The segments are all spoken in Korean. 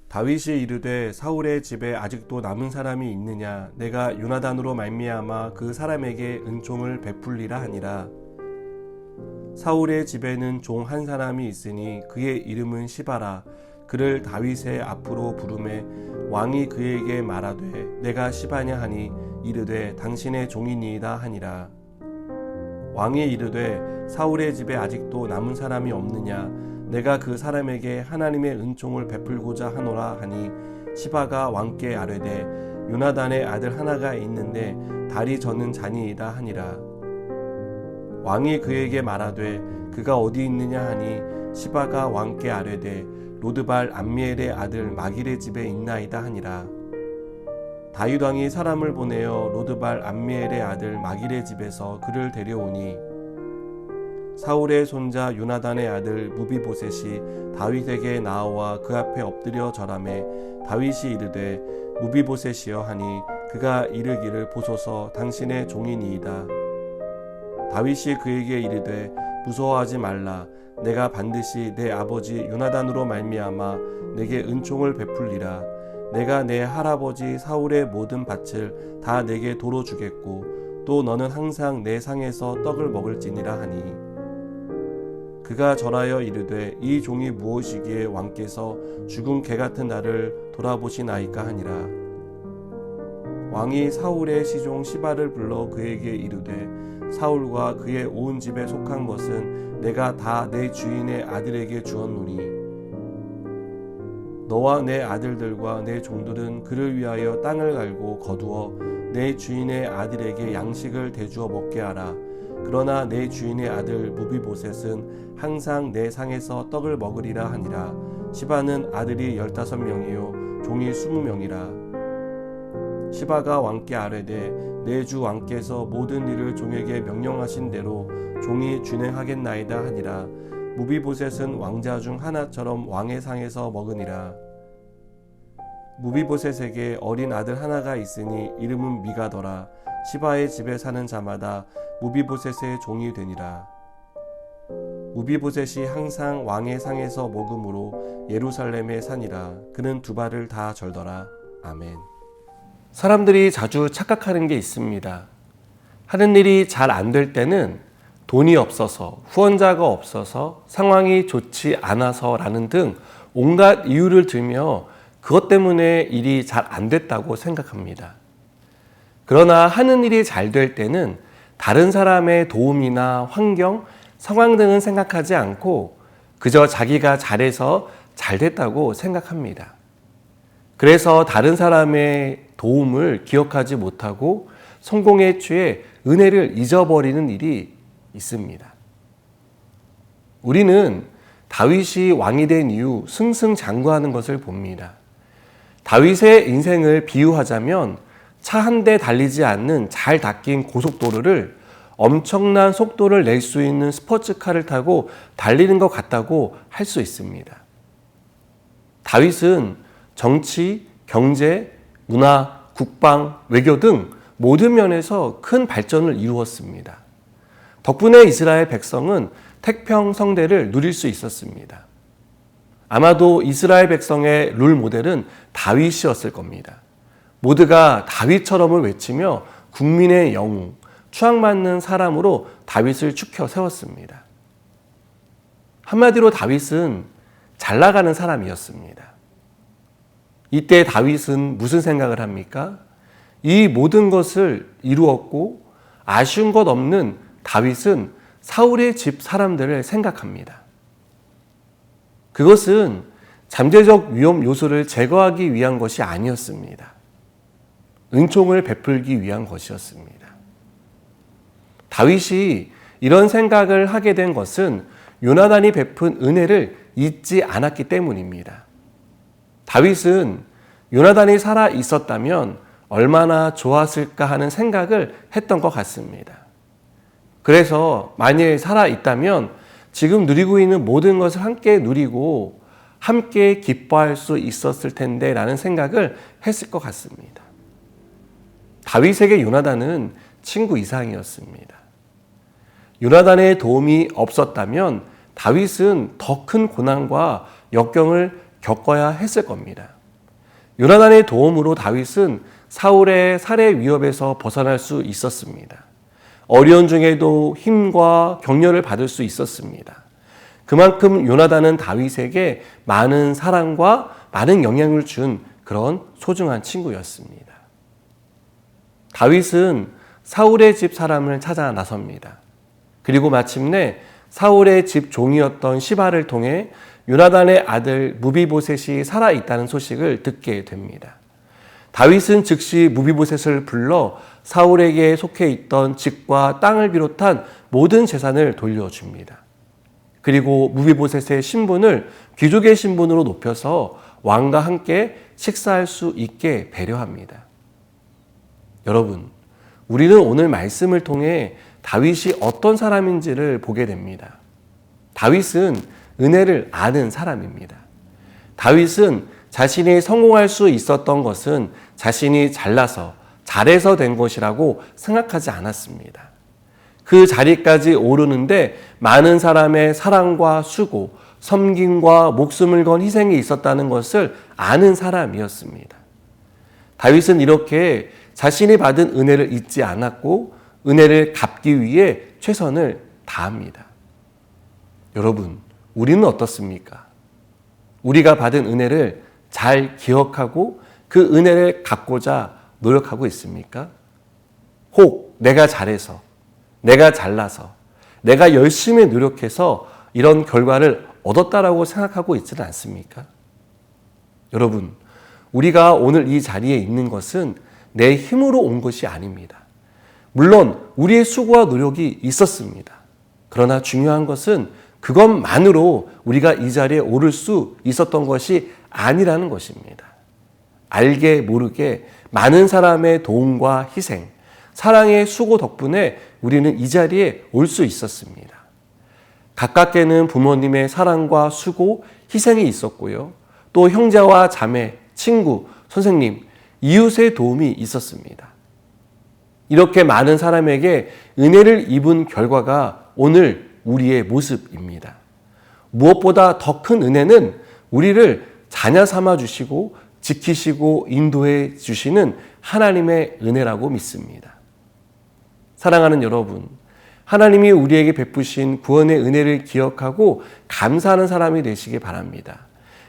다윗이 이르되 사울의 집에 아직도 남은 사람이 있느냐 내가 요나단으로 말미암아 그 사람에게 은총을 베풀리라 하니라. 사울의 집에는 종 한 사람이 있으니 그의 이름은 시바라. 그를 다윗의 앞으로 부르매 왕이 그에게 말하되 내가 시바냐 하니 이르되 당신의 종이니이다 하니라. 왕이 이르되 사울의 집에 아직도 남은 사람이 없느냐 내가 그 사람에게 하나님의 은총을 베풀고자 하노라 하니 시바가 왕께 아뢰되 요나단의 아들 하나가 있는데 다리 저는 자니이다 하니라. 왕이 그에게 말하되 그가 어디 있느냐 하니 시바가 왕께 아뢰되 로드발 암미엘의 아들 마길의 집에 있나이다 하니라. 다윗 왕이 사람을 보내어 로드발 암미엘의 아들 마길의 집에서 그를 데려오니 사울의 손자 요나단의 아들 무비보셋이 다윗에게 나와 그 앞에 엎드려 절하매 다윗이 이르되 무비보셋이여 하니 그가 이르기를 보소서 당신의 종이니이다. 다윗이 그에게 이르되 무서워하지 말라. 내가 반드시 내 아버지 요나단으로 말미암아 내게 은총을 베풀리라. 내가 내 할아버지 사울의 모든 밭을 다 내게 도로 주겠고 또 너는 항상 내 상에서 떡을 먹을지니라 하니 그가 절하여 이르되 이 종이 무엇이기에 왕께서 죽은 개 같은 나를 돌아보시나이까 하니라. 왕이 사울의 시종 시바를 불러 그에게 이르되 사울과 그의 온 집에 속한 것은 내가 다 내 주인의 아들에게 주었노니 너와 내 아들들과 내 종들은 그를 위하여 땅을 갈고 거두어 내 주인의 아들에게 양식을 대주어 먹게 하라. 그러나 내 주인의 아들 무비보셋은 항상 내 상에서 떡을 먹으리라 하니라. 시바는 아들이 15명이요 종이 20명이라. 시바가 왕께 아뢰되 내 주 왕께서 모든 일을 종에게 명령하신 대로 종이 준행하겠나이다 하니라. 무비보셋은 왕자 중 하나처럼 왕의 상에서 먹으니라. 무비보셋에게 어린 아들 하나가 있으니 이름은 미가더라. 시바의 집에 사는 자마다 무비보셋의 종이 되니라. 무비보셋이 항상 왕의 상에서 먹음으로 예루살렘에 사니라. 그는 두 발을 다 절더라. 아멘. 사람들이 자주 착각하는 게 있습니다. 하는 일이 잘 안 될 때는 돈이 없어서, 후원자가 없어서, 상황이 좋지 않아서라는 등 온갖 이유를 들며 그것 때문에 일이 잘 안 됐다고 생각합니다. 그러나 하는 일이 잘 될 때는 다른 사람의 도움이나 환경, 상황 등은 생각하지 않고 그저 자기가 잘해서 잘 됐다고 생각합니다. 그래서 다른 사람의 도움을 기억하지 못하고 성공에 취해 은혜를 잊어버리는 일이 있습니다. 우리는 다윗이 왕이 된 이후 승승장구하는 것을 봅니다. 다윗의 인생을 비유하자면 차 한 대 달리지 않는 잘 닦인 고속도로를 엄청난 속도를 낼 수 있는 스포츠카를 타고 달리는 것 같다고 할 수 있습니다. 다윗은 정치, 경제, 문화, 국방, 외교 등 모든 면에서 큰 발전을 이루었습니다. 덕분에 이스라엘 백성은 태평성대를 누릴 수 있었습니다. 아마도 이스라엘 백성의 롤 모델은 다윗이었을 겁니다. 모두가 다윗처럼을 외치며 국민의 영웅, 추앙받는 사람으로 다윗을 추켜 세웠습니다. 한마디로 다윗은 잘 나가는 사람이었습니다. 이때 다윗은 무슨 생각을 합니까? 이 모든 것을 이루었고 아쉬운 것 없는 다윗은 사울의 집 사람들을 생각합니다. 그것은 잠재적 위험 요소를 제거하기 위한 것이 아니었습니다. 은총을 베풀기 위한 것이었습니다. 다윗이 이런 생각을 하게 된 것은 요나단이 베푼 은혜를 잊지 않았기 때문입니다. 다윗은 요나단이 살아 있었다면 얼마나 좋았을까 하는 생각을 했던 것 같습니다. 그래서 만일 살아 있다면 지금 누리고 있는 모든 것을 함께 누리고 함께 기뻐할 수 있었을 텐데 라는 생각을 했을 것 같습니다. 다윗에게 요나단은 친구 이상이었습니다. 요나단의 도움이 없었다면 다윗은 더 큰 고난과 역경을 겪어야 했을 겁니다. 요나단의 도움으로 다윗은 사울의 살해 위협에서 벗어날 수 있었습니다. 어려운 중에도 힘과 격려를 받을 수 있었습니다. 그만큼 요나단은 다윗에게 많은 사랑과 많은 영향을 준 그런 소중한 친구였습니다. 다윗은 사울의 집 사람을 찾아 나섭니다. 그리고 마침내 사울의 집 종이었던 시바를 통해 요나단의 아들 무비보셋이 살아있다는 소식을 듣게 됩니다. 다윗은 즉시 무비보셋을 불러 사울에게 속해 있던 집과 땅을 비롯한 모든 재산을 돌려줍니다. 그리고 무비보셋의 신분을 귀족의 신분으로 높여서 왕과 함께 식사할 수 있게 배려합니다. 여러분, 우리는 오늘 말씀을 통해 다윗이 어떤 사람인지를 보게 됩니다. 다윗은 은혜를 아는 사람입니다. 다윗은 자신이 성공할 수 있었던 것은 자신이 잘해서 된 것이라고 생각하지 않았습니다. 그 자리까지 오르는데 많은 사람의 사랑과 수고, 섬김과 목숨을 건 희생이 있었다는 것을 아는 사람이었습니다. 다윗은 이렇게 자신이 받은 은혜를 잊지 않았고 은혜를 갚기 위해 최선을 다합니다. 여러분, 우리는 어떻습니까? 우리가 받은 은혜를 잘 기억하고 그 은혜를 갚고자 노력하고 있습니까? 혹 내가 잘해서, 내가 잘나서, 내가 열심히 노력해서 이런 결과를 얻었다라고 생각하고 있지는 않습니까? 여러분, 우리가 오늘 이 자리에 있는 것은 내 힘으로 온 것이 아닙니다. 물론 우리의 수고와 노력이 있었습니다. 그러나 중요한 것은 그것만으로 우리가 이 자리에 오를 수 있었던 것이 아니라는 것입니다. 알게 모르게 많은 사람의 도움과 희생, 사랑의 수고 덕분에 우리는 이 자리에 올 수 있었습니다. 가깝게는 부모님의 사랑과 수고, 희생이 있었고요. 또 형제와 자매, 친구, 선생님, 이웃의 도움이 있었습니다. 이렇게 많은 사람에게 은혜를 입은 결과가 오늘 우리의 모습입니다. 무엇보다 더 큰 은혜는 우리를 자녀 삼아 주시고 지키시고 인도해 주시는 하나님의 은혜라고 믿습니다. 사랑하는 여러분, 하나님이 우리에게 베푸신 구원의 은혜를 기억하고 감사하는 사람이 되시기 바랍니다.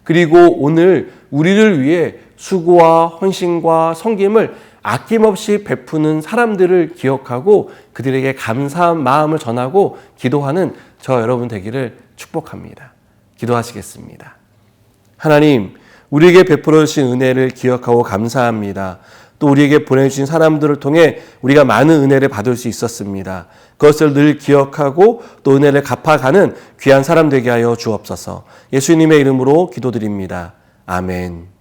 그리고 오늘 우리를 위해 수고와 헌신과 섬김을 아낌없이 베푸는 사람들을 기억하고 그들에게 감사한 마음을 전하고 기도하는 저 여러분 되기를 축복합니다. 기도하시겠습니다. 하나님, 우리에게 베풀어 주신 은혜를 기억하고 감사합니다. 또 우리에게 보내주신 사람들을 통해 우리가 많은 은혜를 받을 수 있었습니다. 그것을 늘 기억하고 또 은혜를 갚아가는 귀한 사람 되게 하여 주옵소서. 예수님의 이름으로 기도드립니다. 아멘.